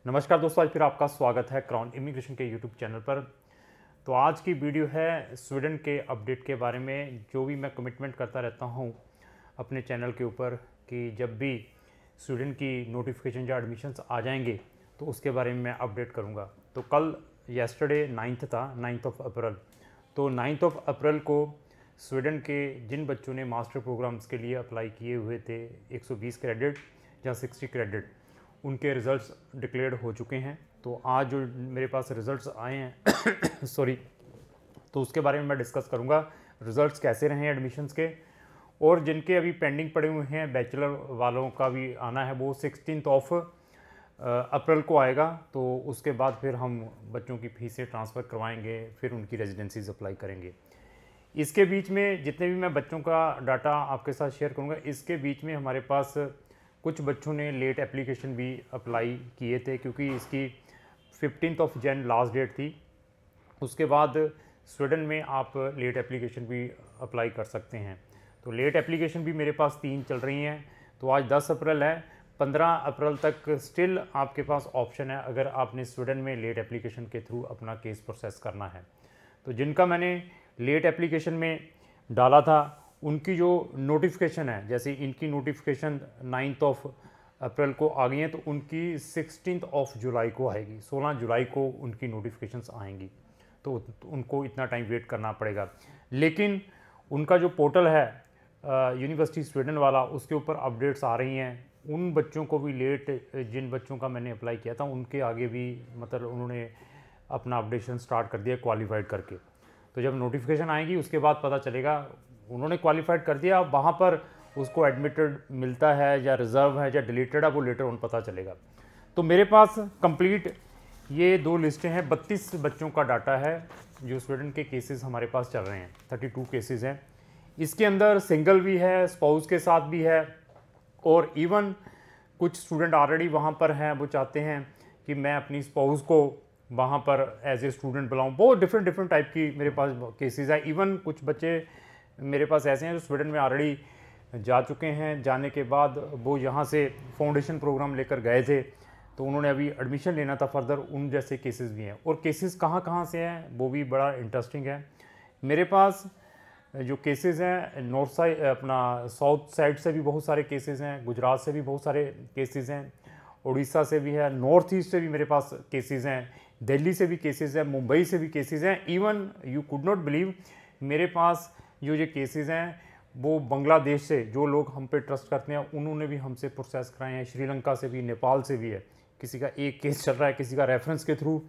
नमस्कार दोस्तों, आज फिर आपका स्वागत है क्राउन इमिग्रेशन के यूट्यूब चैनल पर। तो आज की वीडियो है स्वीडन के अपडेट के बारे में, जो भी मैं कमिटमेंट करता रहता हूँ अपने चैनल के ऊपर कि जब भी स्वीडन की नोटिफिकेशन या एडमिशन्स आ जाएंगे तो उसके बारे में मैं अपडेट करूँगा। तो कल येस्टरडे 9 था, 9 अप्रैल। तो 9 अप्रैल को स्वीडन के जिन बच्चों ने मास्टर प्रोग्राम्स के लिए अप्लाई किए हुए थे 120 क्रेडिट या 60 क्रेडिट, उनके रिज़ल्ट्स डिक्लेयर्ड हो चुके हैं। तो आज जो मेरे पास रिज़ल्ट्स आए हैं सॉरी, तो उसके बारे में मैं डिस्कस करूंगा। रिज़ल्ट्स कैसे रहे हैं एडमिशन्स के, और जिनके अभी पेंडिंग पड़े हुए हैं बैचलर वालों का भी आना है, वो 16 अप्रैल को आएगा। तो उसके बाद फिर हम बच्चों की फीसें ट्रांसफ़र करवाएंगे, फिर उनकी रेजिडेंसीज अप्लाई करेंगे। इसके बीच में जितने भी मैं बच्चों का डाटा आपके साथ शेयर करूँगा, इसके बीच में हमारे पास कुछ बच्चों ने लेट एप्लीकेशन भी अप्लाई किए थे, क्योंकि इसकी 15 जन लास्ट डेट थी। उसके बाद स्वीडन में आप लेट एप्लीकेशन भी अप्लाई कर सकते हैं। तो लेट एप्लीकेशन भी मेरे पास 3 चल रही हैं। तो आज 10 अप्रैल है, 15 अप्रैल तक स्टिल आपके पास ऑप्शन है अगर आपने स्वीडन में लेट एप्लीकेशन के थ्रू अपना केस प्रोसेस करना है। तो जिनका मैंने लेट एप्लीकेशन में डाला था, उनकी जो नोटिफिकेशन है, जैसे इनकी नोटिफिकेशन 9 अप्रैल को आ गई हैं, तो उनकी 16 जुलाई को आएगी, 16 जुलाई को उनकी नोटिफिकेशंस आएंगी। तो उनको इतना टाइम वेट करना पड़ेगा। लेकिन उनका जो पोर्टल है यूनिवर्सिटी स्वीडन वाला, उसके ऊपर अपडेट्स आ रही हैं। उन बच्चों को भी लेट, जिन बच्चों का मैंने अप्लाई किया था, उनके आगे भी मतलब उन्होंने अपना अपडेशन स्टार्ट कर दिया क्वालिफाइड करके। तो जब नोटिफिकेशन आएगी उसके बाद पता चलेगा उन्होंने क्वालिफाइड कर दिया, वहाँ पर उसको एडमिटेड मिलता है या रिज़र्व है या डिलीटेड है, वो लेटर ऑन पता चलेगा। तो मेरे पास कंप्लीट ये 2 लिस्टें हैं। 32 बच्चों का डाटा है जो स्वीडन के केसेस हमारे पास चल रहे हैं। 32 केसेस हैं। इसके अंदर सिंगल भी है, स्पाउस के साथ भी है, और इवन कुछ स्टूडेंट ऑलरेडी वहाँ पर हैं, वो चाहते हैं कि मैं अपनी स्पाउस को वहाँ पर एज ए स्टूडेंट बुलाऊँ। बहुत डिफरेंट टाइप की मेरे पास केसेस है। इवन कुछ बच्चे मेरे पास ऐसे हैं जो स्वीडन में ऑलरेडी जा चुके हैं, जाने के बाद वो यहाँ से फाउंडेशन प्रोग्राम लेकर गए थे, तो उन्होंने अभी एडमिशन लेना था फर्दर। उन जैसे केसेस भी हैं। और केसेस कहाँ से हैं वो भी बड़ा इंटरेस्टिंग है। मेरे पास जो केसेस हैं नॉर्थ साइड, अपना साउथ साइड से भी बहुत सारे केसेस हैं, गुजरात से भी बहुत सारे केसेस हैं, उड़ीसा से भी है, नॉर्थ ईस्ट से भी मेरे पास केसेस हैं, दिल्ली से भी केसेस हैं, मुंबई से भी केसेस हैं। Even you could not believe, मेरे पास जो ये केसेस हैं वो बांग्लादेश से, जो लोग हम पे ट्रस्ट करते हैं, उन्होंने भी हमसे प्रोसेस कराए हैं। श्रीलंका से भी, नेपाल से भी है। किसी का एक केस चल रहा है, किसी का रेफरेंस के थ्रू,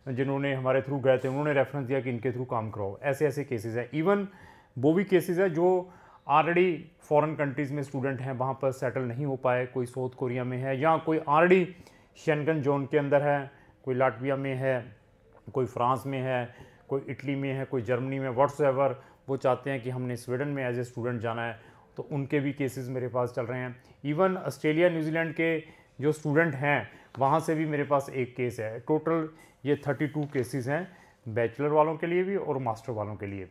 जिन्होंने हमारे थ्रू गए थे उन्होंने रेफरेंस दिया कि इनके थ्रू काम कराओ। ऐसे केसेस हैं। इवन वो भी केसेस है जो ऑलरेडी फॉरेन कंट्रीज़ में स्टूडेंट हैं, वहाँ पर सेटल नहीं हो पाए। कोई साउथ कोरिया में है, या कोई ऑलरेडी शेंगन जोन के अंदर है, कोई लाटविया में है, कोई फ्रांस में है, कोई इटली में है, कोई जर्मनी में, व्हाट्सएवर। वो चाहते हैं कि हमने स्वीडन में एज ए स्टूडेंट जाना है, तो उनके भी केसेस मेरे पास चल रहे हैं। इवन ऑस्ट्रेलिया, न्यूजीलैंड के जो स्टूडेंट हैं, वहाँ से भी मेरे पास एक केस है। टोटल ये 32 केसेस हैं, बैचलर वालों के लिए भी और मास्टर वालों के लिए।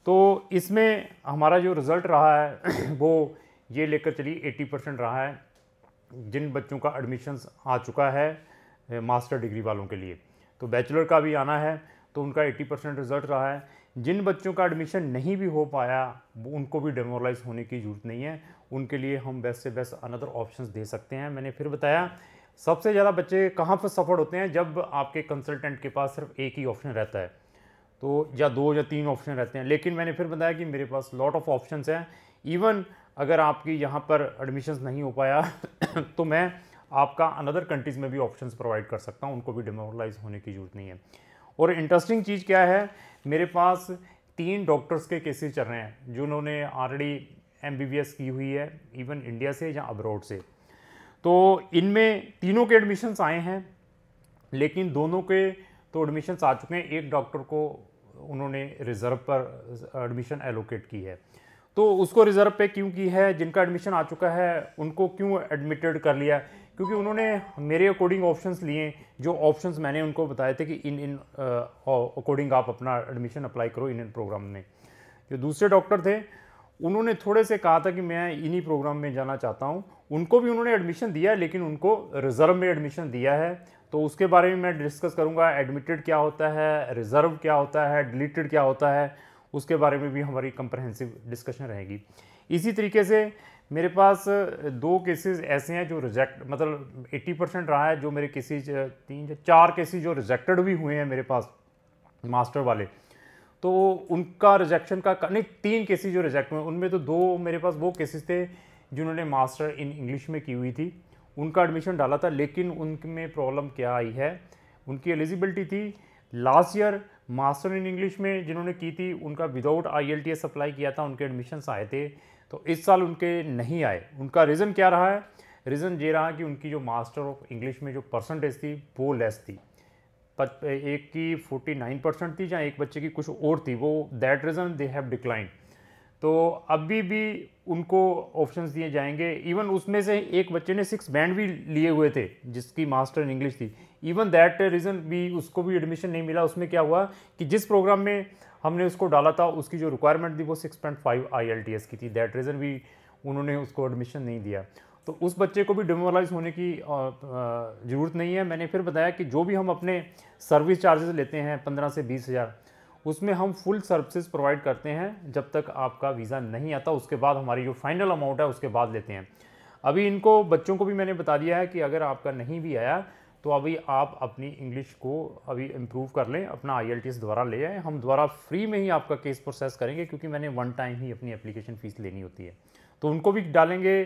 तो इसमें हमारा जो रिज़ल्ट रहा है वो ये लेकर चलिए 80% रहा है, जिन बच्चों का एडमिशन्स आ चुका है मास्टर डिग्री वालों के लिए। तो बैचलर का भी आना है, तो उनका 80% रिज़ल्ट रहा है। जिन बच्चों का एडमिशन नहीं भी हो पाया, उनको भी डेमोरलाइज होने की ज़रूरत नहीं है। उनके लिए हम बेस्ट से बेस्ट अनदर ऑप्शंस दे सकते हैं। मैंने फिर बताया, सबसे ज़्यादा बच्चे कहाँ पर सफ़र होते हैं, जब आपके कंसल्टेंट के पास सिर्फ एक ही ऑप्शन रहता है, तो या 2 या 3 ऑप्शन रहते हैं। लेकिन मैंने फिर बताया कि मेरे पास लॉट ऑफ ऑप्शंस हैं। इवन अगर आपकी यहाँ पर एडमिशन्स नहीं हो पाया तो मैं आपका अनदर कंट्रीज़ में भी ऑप्शंस प्रोवाइड कर सकता हूँ, उनको भी डेमोरलाइज होने की ज़रूरत नहीं है। और इंटरेस्टिंग चीज़ क्या है, मेरे पास 3 डॉक्टर्स के केसेस चल रहे हैं जिन्होंने ऑलरेडी MBBS की हुई है, इवन इंडिया से या अब्रॉड से। तो इनमें तीनों के एडमिशन्स आए हैं, लेकिन दोनों के तो एडमिशन्स आ चुके हैं। एक डॉक्टर को उन्होंने रिज़र्व पर एडमिशन एलोकेट की है। तो उसको रिज़र्व पे क्यों की है? जिनका एडमिशन आ चुका है उनको क्यों एडमिटेड कर लिया? क्योंकि उन्होंने मेरे अकॉर्डिंग ऑप्शंस लिए, जो ऑप्शंस मैंने उनको बताए थे कि इन अकॉर्डिंग आप अपना एडमिशन अप्लाई करो इन प्रोग्राम में। जो दूसरे डॉक्टर थे उन्होंने थोड़े से कहा था कि मैं इन्हीं प्रोग्राम में जाना चाहता हूँ। उनको भी उन्होंने एडमिशन दिया, लेकिन उनको रिज़र्व में एडमिशन दिया है। तो उसके बारे में मैं डिस्कस करूँगा, एडमिटेड क्या होता है, रिज़र्व क्या होता है, डिलीटेड क्या होता है, उसके बारे में भी हमारी कंप्रहेंसिव डिस्कशन रहेगी। इसी तरीके से मेरे पास 2 केसेस ऐसे हैं जो रिजेक्ट, मतलब 80% रहा है जो मेरे केसेज, 3-4 केसेज जो रिजेक्टेड भी हुए हैं मेरे पास मास्टर वाले। तो उनका रिजेक्शन का नहीं, 3 केसेस जो रिजेक्ट हुए उनमें तो 2 मेरे पास वो केसेस थे जिन्होंने मास्टर इन इंग्लिश में की हुई थी, उनका एडमिशन डाला था। लेकिन उनमें प्रॉब्लम क्या आई है, उनकी एलिजिबिलिटी थी last year master in English में जिन्होंने की थी, उनका विदाउट IELTS अप्लाई किया था, उनके एडमिशन्स आए थे। तो इस साल उनके नहीं आए। उनका रीज़न क्या रहा है? रीज़न ये रहा कि उनकी जो मास्टर ऑफ इंग्लिश में जो परसेंटेज थी वो लेस थी। एक की 49% थी, जहाँ एक बच्चे की कुछ और थी, वो that reason they have decline. तो अभी भी उनको ऑप्शंस दिए जाएंगे। इवन उसमें से एक बच्चे ने 6 बैंड भी लिए हुए थे जिसकी मास्टर इन इंग्लिश थी, इवन दैट रीज़न भी उसको भी एडमिशन नहीं मिला। उसमें क्या हुआ कि जिस प्रोग्राम में हमने उसको डाला था उसकी जो रिक्वायरमेंट थी वो 6.5 IELTS की थी, दैट रीज़न भी उन्होंने उसको एडमिशन नहीं दिया। तो उस बच्चे को भी डिमोरलाइज होने की ज़रूरत नहीं है। मैंने फिर बताया कि जो भी हम अपने सर्विस चार्जेस लेते हैं 15 से 20 हज़ार, उसमें हम फुल सर्विसेज प्रोवाइड करते हैं जब तक आपका वीज़ा नहीं आता, उसके बाद हमारी जो फाइनल अमाउंट है उसके बाद लेते हैं। अभी इनको बच्चों को भी मैंने बता दिया है कि अगर आपका नहीं भी आया तो अभी आप अपनी इंग्लिश को अभी इम्प्रूव कर लें, अपना IELTS दोबारा ले आएँ, हम दोबारा फ्री में ही आपका केस प्रोसेस करेंगे, क्योंकि मैंने 1 टाइम ही अपनी एप्लीकेशन फ़ीस लेनी होती है। तो उनको भी डालेंगे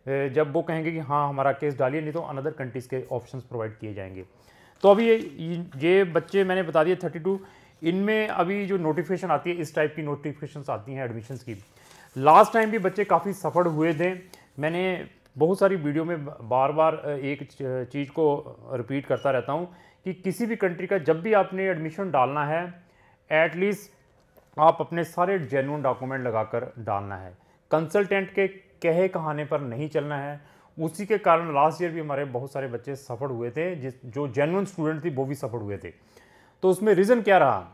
जब वो कहेंगे कि हाँ हमारा केस डालिए, नहीं तो अनदर कंट्रीज़ के ऑप्शंस प्रोवाइड किए जाएंगे। तो अभी ये बच्चे मैंने बता दिए 32, इनमें अभी जो नोटिफिकेशन आती है, इस टाइप की नोटिफिकेशंस आती हैं एडमिशन्स की। लास्ट टाइम भी बच्चे काफ़ी सफर हुए थे। मैंने बहुत सारी वीडियो में बार बार एक चीज़ को रिपीट करता रहता हूँ कि किसी भी कंट्री का जब भी आपने एडमिशन डालना है, एटलीस्ट आप अपने सारे जेन्युइन डॉक्यूमेंट लगाकर डालना है। कंसल्टेंट के कहे कहाने पर नहीं चलना है। उसी के कारण लास्ट ईयर भी हमारे बहुत सारे बच्चे सफर हुए थे, जो जेन्युइन स्टूडेंट थी वो भी सफर हुए थे। तो उसमें रीज़न क्या रहा?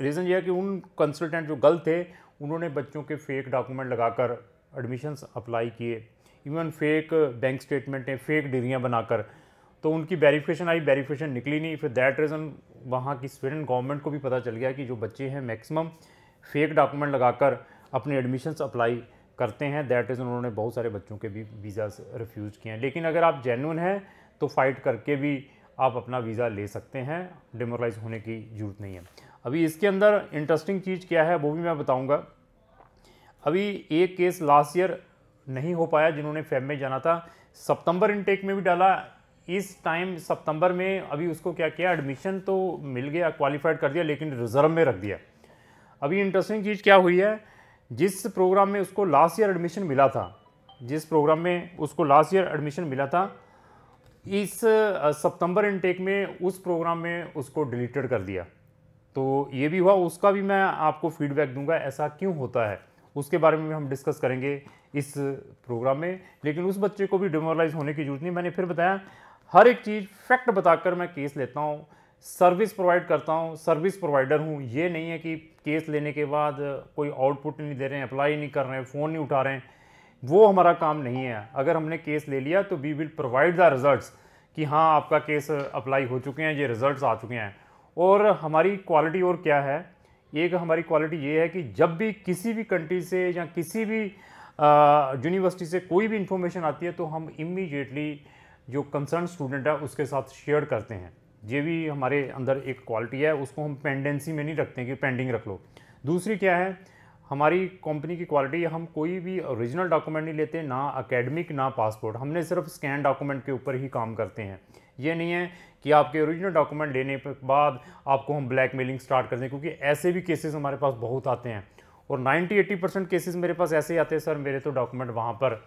रीज़न यह है कि उन कंसल्टेंट जो गलत थे उन्होंने बच्चों के फेक डॉक्यूमेंट लगाकर एडमिशन्स अप्लाई किए, इवन फेक बैंक स्टेटमेंटें, फेक डिग्रियाँ बनाकर। तो उनकी वेरिफिकेशन आई, वेरिफिकेशन निकली नहीं। फिर दैट रीज़न वहाँ की स्वीडन गवर्नमेंट को भी पता चल गया कि जो बच्चे हैं मैक्सिमम फेक डॉक्यूमेंट लगाकर अपने एडमिशन्स अप्लाई करते हैं। दैट रीज़न उन्होंने बहुत सारे बच्चों के भी वीज़ास रिफ्यूज़ किए हैं। लेकिन अगर आप जेन्युइन हैं तो फाइट करके भी आप अपना वीज़ा ले सकते हैं, डिमोरलाइज होने की ज़रूरत नहीं है। अभी इसके अंदर इंटरेस्टिंग चीज़ क्या है वो भी मैं बताऊंगा। अभी एक केस लास्ट ईयर नहीं हो पाया, जिन्होंने फेब में जाना था, सितंबर इनटेक में भी डाला। इस टाइम सितंबर में अभी उसको क्या किया, एडमिशन तो मिल गया, क्वालिफाइड कर दिया, लेकिन रिजर्व में रख दिया। अभी इंटरेस्टिंग चीज़ क्या हुई है, जिस प्रोग्राम में उसको लास्ट ईयर एडमिशन मिला था, जिस प्रोग्राम में उसको लास्ट ईयर एडमिशन मिला था, इस सितंबर इनटेक में उस प्रोग्राम में उसको डिलीटेड कर दिया। तो ये भी हुआ, उसका भी मैं आपको फीडबैक दूंगा ऐसा क्यों होता है, उसके बारे में हम डिस्कस करेंगे इस प्रोग्राम में। लेकिन उस बच्चे को भी डिमोरलाइज होने की जरूरत नहीं। मैंने फिर बताया हर एक चीज़ फैक्ट बताकर मैं केस लेता हूँ, सर्विस प्रोवाइड करता हूँ, सर्विस प्रोवाइडर हूँ। ये नहीं है कि केस लेने के बाद कोई आउटपुट नहीं दे रहे हैं, अप्लाई नहीं कर रहे हैं, फ़ोन नहीं उठा रहे हैं, वो हमारा काम नहीं है। अगर हमने केस ले लिया तो we will provide the results कि हाँ आपका केस अप्लाई हो चुके हैं, ये रिजल्ट्स आ चुके हैं। और हमारी क्वालिटी और क्या है, एक हमारी क्वालिटी ये है कि जब भी किसी भी कंट्री से या किसी भी यूनिवर्सिटी से कोई भी इंफॉर्मेशन आती है तो हम इमीडिएटली जो कंसर्न स्टूडेंट है उसके साथ शेयर करते हैं। ये भी हमारे अंदर एक क्वालिटी है, उसको हम पेंडेंसी में नहीं रखते कि पेंडिंग रख लो। दूसरी क्या है हमारी कंपनी की क्वालिटी, हम कोई भी ओरिजिनल डॉक्यूमेंट नहीं लेते, ना एकेडमिक ना पासपोर्ट, हमने सिर्फ स्कैन डॉक्यूमेंट के ऊपर ही काम करते हैं। ये नहीं है कि आपके ओरिजिनल डॉक्यूमेंट लेने के बाद आपको हम ब्लैकमेलिंग स्टार्ट कर दें, क्योंकि ऐसे भी केसेस हमारे पास बहुत आते हैं। और 90-80% केसेस मेरे पास ऐसे ही आते हैं, सर मेरे तो डॉक्यूमेंट वहाँ पर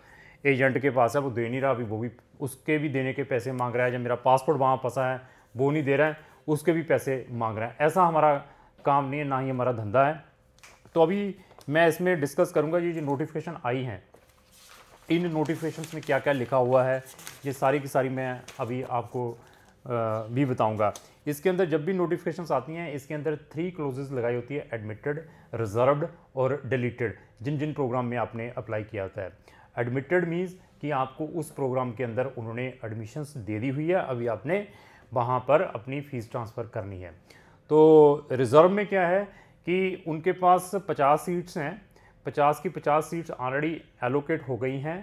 एजेंट के पास है, वो दे नहीं रहा, अभी वो भी उसके भी देने के पैसे मांग रहा है, जब मेरा पासपोर्ट वहाँ फंसा है वो नहीं दे रहा है, उसके भी पैसे मांग रहा है। ऐसा हमारा काम नहीं है, ना ही हमारा धंधा है। तो अभी मैं इसमें डिस्कस करूँगा ये जो नोटिफिकेशन आई हैं, इन नोटिफिकेशंस में क्या क्या लिखा हुआ है, ये सारी की सारी मैं अभी आपको भी बताऊंगा। इसके अंदर जब भी नोटिफिकेशंस आती हैं, इसके अंदर 3 क्लोजेस लगाई होती है, एडमिटेड, रिजर्व्ड और डिलीटेड, जिन जिन प्रोग्राम में आपने अप्लाई किया होता है। एडमिटेड मीन्स कि आपको उस प्रोग्राम के अंदर उन्होंने एडमिशन्स दे दी हुई है, अभी आपने वहाँ पर अपनी फ़ीस ट्रांसफ़र करनी है। तो रिज़र्व में क्या है कि उनके पास 50 सीट्स हैं, 50 की 50 सीट्स ऑलरेडी एलोकेट हो गई हैं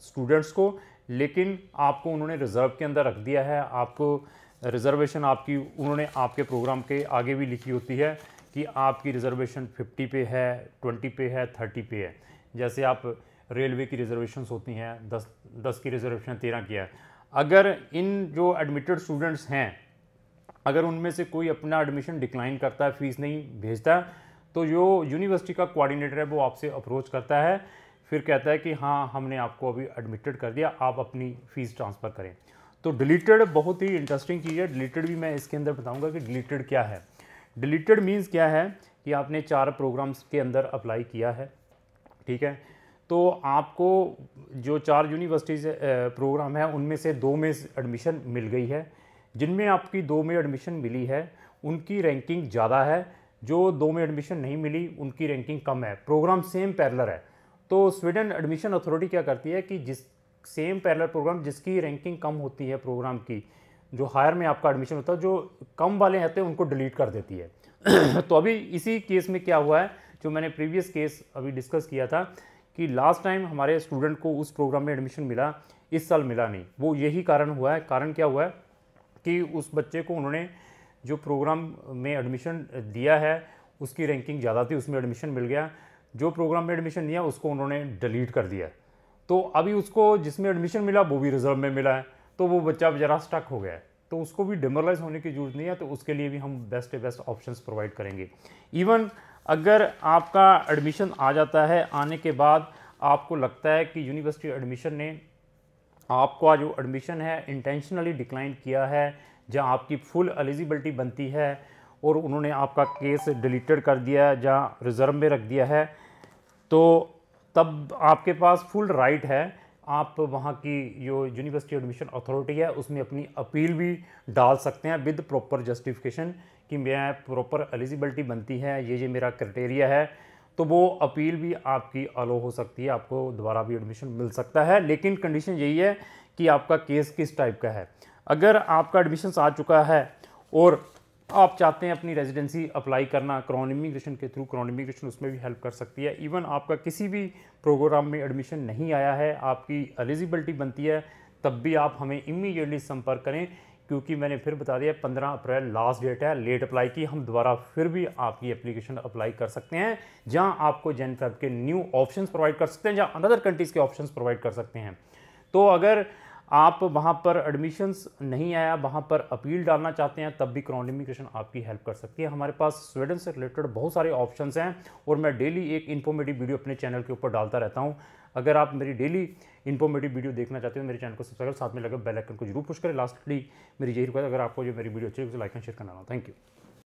स्टूडेंट्स को, लेकिन आपको उन्होंने रिज़र्व के अंदर रख दिया है। आपको रिज़र्वेशन आपकी उन्होंने आपके प्रोग्राम के आगे भी लिखी होती है कि आपकी रिज़र्वेशन 50 पे है, 20 पे है, 30 पे है। जैसे आप रेलवे की रिज़र्वेशंस होती हैं, 10 की रिज़र्वेशन 13 की है। अगर इन जो एडमिटेड स्टूडेंट्स हैं, अगर उनमें से कोई अपना एडमिशन डिक्लाइन करता है, फ़ीस नहीं भेजता, तो जो यूनिवर्सिटी का कोऑर्डिनेटर है वो आपसे अप्रोच करता है, फिर कहता है कि हाँ हमने आपको अभी एडमिटेड कर दिया, आप अपनी फ़ीस ट्रांसफ़र करें। तो डिलीटेड बहुत ही इंटरेस्टिंग चीज़ है। डिलीटेड भी मैं इसके अंदर बताऊंगा कि डिलीटेड क्या है। डिलीटेड मीन्स क्या है कि आपने 4 प्रोग्राम्स के अंदर अप्लाई किया है, ठीक है, तो आपको जो 4 यूनिवर्सिटीज़ प्रोग्राम है उनमें से 2 में एडमिशन मिल गई है। जिनमें आपकी 2 में एडमिशन मिली है उनकी रैंकिंग ज़्यादा है, जो 2 में एडमिशन नहीं मिली उनकी रैंकिंग कम है। प्रोग्राम सेम पैरेलल है। तो स्वीडन एडमिशन अथॉरिटी क्या करती है कि जिस सेम पैरेलल प्रोग्राम जिसकी रैंकिंग कम होती है प्रोग्राम की, जो हायर में आपका एडमिशन होता है, जो कम वाले होते हैं उनको डिलीट कर देती है। तो अभी इसी केस में क्या हुआ है, जो मैंने प्रीवियस केस अभी डिस्कस किया था कि लास्ट टाइम हमारे स्टूडेंट को उस प्रोग्राम में एडमिशन मिला, इस साल मिला नहीं। वो यही कारण हुआ है। कारण क्या हुआ है कि उस बच्चे को उन्होंने जो प्रोग्राम में एडमिशन दिया है उसकी रैंकिंग ज़्यादा थी, उसमें एडमिशन मिल गया। जो प्रोग्राम में एडमिशन दिया उसको उन्होंने डिलीट कर दिया। तो अभी उसको जिसमें एडमिशन मिला वो भी रिजर्व में मिला है, तो वो बच्चा ज़रा स्टक हो गया है। तो उसको भी डिमोरलाइज होने की जरूरत नहीं है, तो उसके लिए भी हम बेस्ट ऑप्शंस प्रोवाइड करेंगे। इवन अगर आपका एडमिशन आ जाता है, आने के बाद आपको लगता है कि यूनिवर्सिटी एडमिशन ने आपका जो एडमिशन है इंटेंशनली डिक्लाइन किया है, जहाँ आपकी फुल एलिजिबिलिटी बनती है और उन्होंने आपका केस डिलीटेड कर दिया है, जहाँ रिज़र्व में रख दिया है, तो तब आपके पास फुल राइट है, आप वहाँ की जो यूनिवर्सिटी एडमिशन अथॉरिटी है उसमें अपनी अपील भी डाल सकते हैं विद प्रॉपर जस्टिफिकेशन कि मैं प्रॉपर एलिजिबिलिटी बनती है, ये मेरा क्राइटेरिया है। तो वो अपील भी आपकी अलो हो सकती है, आपको दोबारा भी एडमिशन मिल सकता है। लेकिन कंडीशन यही है कि आपका केस किस टाइप का है। अगर आपका एडमिशन आ चुका है और आप चाहते हैं अपनी रेजिडेंसी अप्लाई करना क्राउन इमिग्रेशन के थ्रू, क्राउन इमिग्रेशन उसमें भी हेल्प कर सकती है। इवन आपका किसी भी प्रोग्राम में एडमिशन नहीं आया है, आपकी एलिजिबिलिटी बनती है, तब भी आप हमें इमीडिएटली संपर्क करें, क्योंकि मैंने फिर बता दिया 15 अप्रैल लास्ट डेट है लेट अप्लाई की। हम दोबारा फिर भी आपकी एप्लीकेशन अप्लाई कर सकते हैं, जहां आपको जैन फेब के न्यू ऑप्शंस प्रोवाइड कर सकते हैं, जहां अनदर कंट्रीज़ के ऑप्शंस प्रोवाइड कर सकते हैं। तो अगर आप वहाँ पर एडमिशन्स नहीं आया, वहाँ पर अपील डालना चाहते हैं, तब भी क्राउन इमिग्रेशन आपकी हेल्प कर सकती है। हमारे पास स्वीडन से रिलेटेड बहुत सारे ऑप्शंस हैं और मैं डेली एक इन्फॉर्मेटिव वीडियो अपने चैनल के ऊपर डालता रहता हूँ। अगर आप मेरी डेली इन्फॉर्मेटिव वीडियो देखना चाहते हो, मेरे चैनल को सब्सक्राइब, साथ में लगे बेल आइकन को जरूर पुश करें। लास्टली मेरी यही रिक्वेस्ट, अगर आपको जो मेरी वीडियो अच्छी लगे तो लाइक एंड शेयर करना। Thank you.